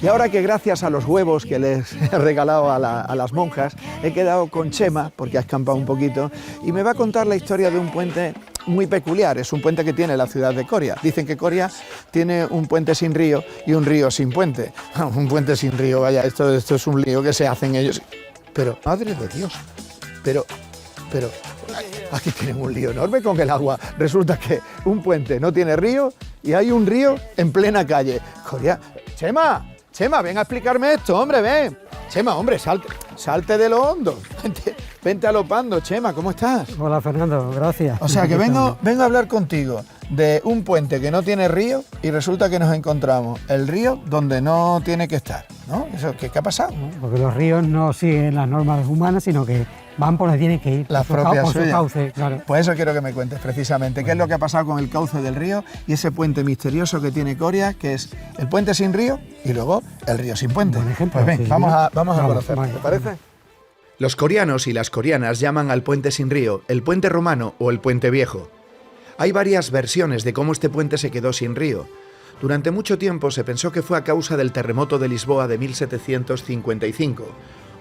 Y ahora que gracias a los huevos que les he regalado a las monjas, he quedado con Chema, porque ha escampado un poquito, y me va a contar la historia de un puente muy peculiar. Es un puente que tiene la ciudad de Coria. Dicen que Coria tiene un puente sin río y un río sin puente. Un puente sin río, vaya, esto es un lío que se hacen ellos. Pero, madre de Dios, pero, aquí tienen un lío enorme con el agua. Resulta que un puente no tiene río y hay un río en plena calle. Coria, Chema, ven a explicarme esto, hombre, ven. Chema, hombre, salte de lo hondo. Vente a lo pando, Chema, ¿cómo estás? Hola, Fernando, gracias. O sea, que vengo a hablar contigo de un puente que no tiene río y resulta que nos encontramos el río donde no tiene que estar, ¿no? ¿Qué ha pasado? Porque los ríos no siguen las normas humanas, sino que van por donde tienen que ir. Las propias por su suyas. cauce, claro. Pues eso quiero que me cuentes precisamente. ¿Qué es lo que ha pasado con el cauce del río y ese puente misterioso que tiene Coria, que es el puente sin río y luego el río sin puente? Buen ejemplo, Pues ven, sí, vamos a vamos, conocerlo, vale. ¿te parece? Los coreanos y las coreanas llaman al puente sin río el puente romano o el puente viejo. Hay varias versiones de cómo este puente se quedó sin río. Durante mucho tiempo se pensó que fue a causa del terremoto de Lisboa de 1755,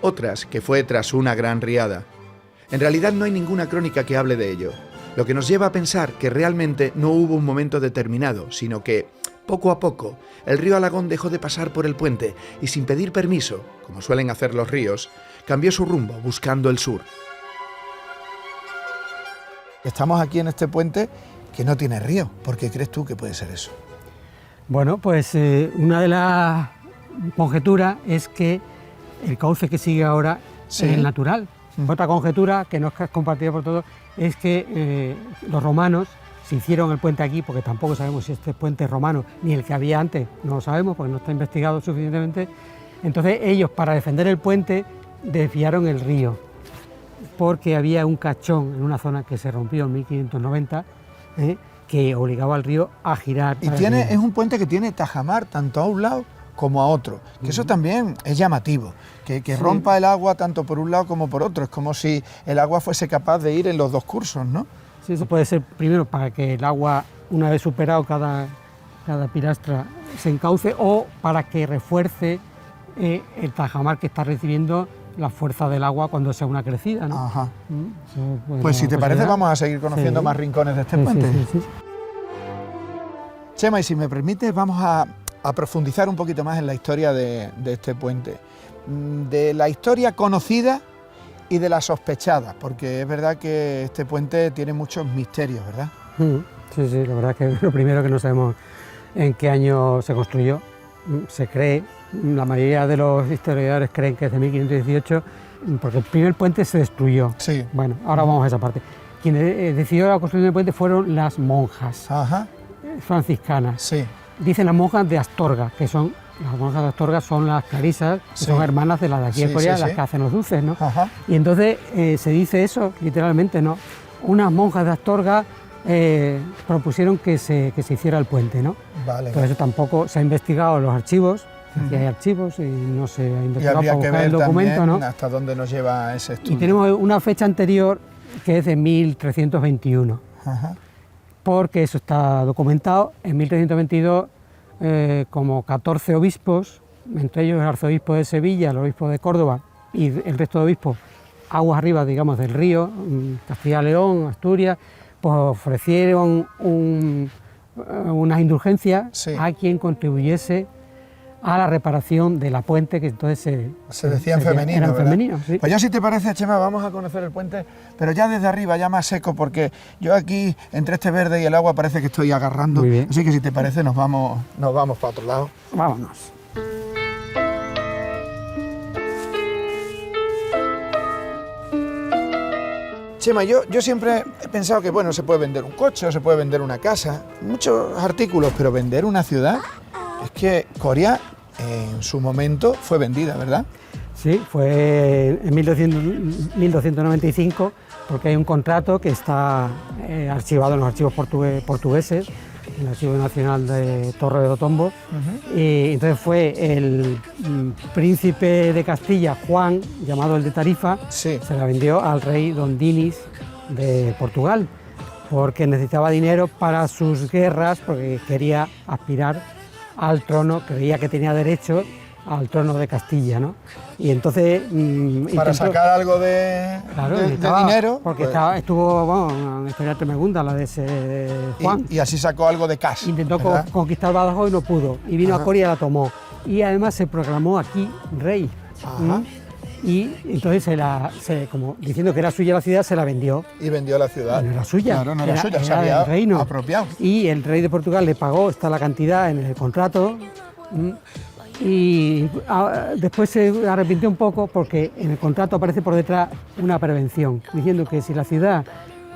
otras que fue tras una gran riada. En realidad no hay ninguna crónica que hable de ello, lo que nos lleva a pensar que realmente no hubo un momento determinado, sino que, poco a poco, el río Alagón dejó de pasar por el puente y sin pedir permiso, como suelen hacer los ríos, cambió su rumbo buscando el sur. Estamos aquí en este puente que no tiene río. ¿Por qué crees tú que puede ser eso? Bueno, pues una de las conjeturas es que el cauce que sigue ahora Sí. es el natural. Otra conjetura, que no es compartida por todos, es que los romanos se hicieron el puente aquí, porque tampoco sabemos si este puente es romano, ni el que había antes, no lo sabemos, porque no está investigado suficientemente. Entonces ellos, para defender el puente, desviaron el río, porque había un cachón en una zona que se rompió en 1590, que obligaba al río a girar. Y es un puente que tiene tajamar tanto a un lado como a otro, que eso también es llamativo, que Sí. rompa el agua tanto por un lado como por otro. Es como si el agua fuese capaz de ir en los dos cursos, ¿no? Sí, eso puede ser primero para que el agua, una vez superado cada pilastra, se encauce, o para que refuerce el tajamar que está recibiendo la fuerza del agua cuando sea una crecida, ¿no? Ajá. Eso puede Pues ser si te una parece posibilidad. vamos a seguir conociendo Sí. más rincones de este Sí, puente. sí, sí, sí. Chema, y si me permites, vamos a profundizar un poquito más en la historia de este puente. De la historia conocida y de la sospechada, porque es verdad que este puente tiene muchos misterios, ¿verdad? Sí, sí, la verdad es que lo primero que no sabemos en qué año se construyó. Se cree, la mayoría de los historiadores creen que es de 1518, porque el primer puente se destruyó. Sí. Bueno, ahora vamos a esa parte. Quienes decidieron la construcción del puente fueron las monjas Ajá, franciscanas. sí. Dicen las monjas de Astorga, que son, las monjas de Astorga son las clarisas, que Sí. son hermanas de las de aquí de Sí, Corea, sí, las sí. que hacen los dulces, ¿no? Ajá. Y entonces se dice eso, literalmente, ¿no? Unas monjas de Astorga propusieron que se hiciera el puente, ¿no? Vale. Por eso tampoco se ha investigado en los archivos, aquí hay archivos y no se ha Y investigado habría para que buscar ver el documento, también ¿no? hasta dónde nos lleva ese estudio. Y tenemos una fecha anterior que es de 1321, Ajá. porque eso está documentado. En 1322, como 14 obispos, entre ellos el arzobispo de Sevilla, el obispo de Córdoba y el resto de obispos, aguas arriba, digamos, del río, Castilla y León, Asturias, pues ofrecieron unas indulgencias Sí. a quien contribuyese a la reparación de la puente, que entonces Se decía en femenino, eran ¿verdad? femeninos, sí. Pues yo, si te parece, Chema, vamos a conocer el puente, pero ya desde arriba, ya más seco, porque yo aquí, entre este verde y el agua, parece que estoy agarrando. Muy bien. Así que, si te parece, nos vamos para otro lado. Vámonos. Chema, yo siempre he pensado que, bueno, se puede vender un coche o se puede vender una casa, muchos artículos, pero vender una ciudad, es que Coria en su momento fue vendida, ¿verdad? Sí, fue en 1295, porque hay un contrato que está archivado en los archivos portugueses, en el Archivo Nacional de Torre de Otombo. Y entonces fue el príncipe de Castilla, Juan, llamado el de Tarifa, Sí. se la vendió al rey Don Dinis de Portugal, porque necesitaba dinero para sus guerras, porque quería aspirar al trono, creía que tenía derecho al trono de Castilla, ¿no? Y entonces para intentó, sacar algo de, claro, de dinero. porque pues, estuvo, bueno, una historia tremenda la de ese Juan. y así sacó algo de cash. Intentó ¿verdad? conquistar Badajoz y no pudo. Y vino Ajá. a Coria y la tomó. Y además se proclamó aquí rey. Ajá. Y entonces como diciendo que era suya la ciudad, se la vendió. Y vendió la ciudad. No era suya. Claro, no era suya, se era había del reino. apropiado. Y el rey de Portugal le pagó, está la cantidad en el contrato. Y después se arrepintió un poco porque en el contrato aparece por detrás una prevención, diciendo que si la ciudad,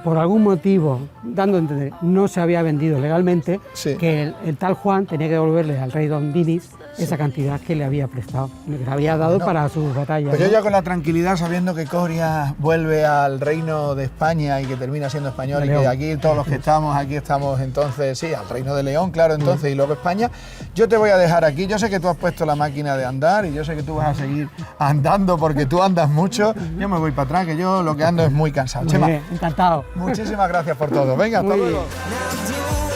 por algún motivo, dando a entender, no se había vendido legalmente, Sí. que el tal Juan tenía que devolverle al rey Don Dinis esa cantidad que le había prestado, que le había dado Bueno, para sus batallas. Pues yo ¿no? ya con la tranquilidad, sabiendo que Coria vuelve al reino de España y que termina siendo español, De y que León. aquí todos los que estamos, aquí estamos entonces, sí, al reino de León, claro, entonces, y luego España, yo te voy a dejar aquí. Yo sé que tú has puesto la máquina de andar y yo sé que tú vas a seguir andando porque tú andas mucho. Yo me voy para atrás, que yo lo que ando es muy cansado. Muy Chema, bien, encantado. muchísimas gracias por todo. Venga, hasta Muy luego. bien.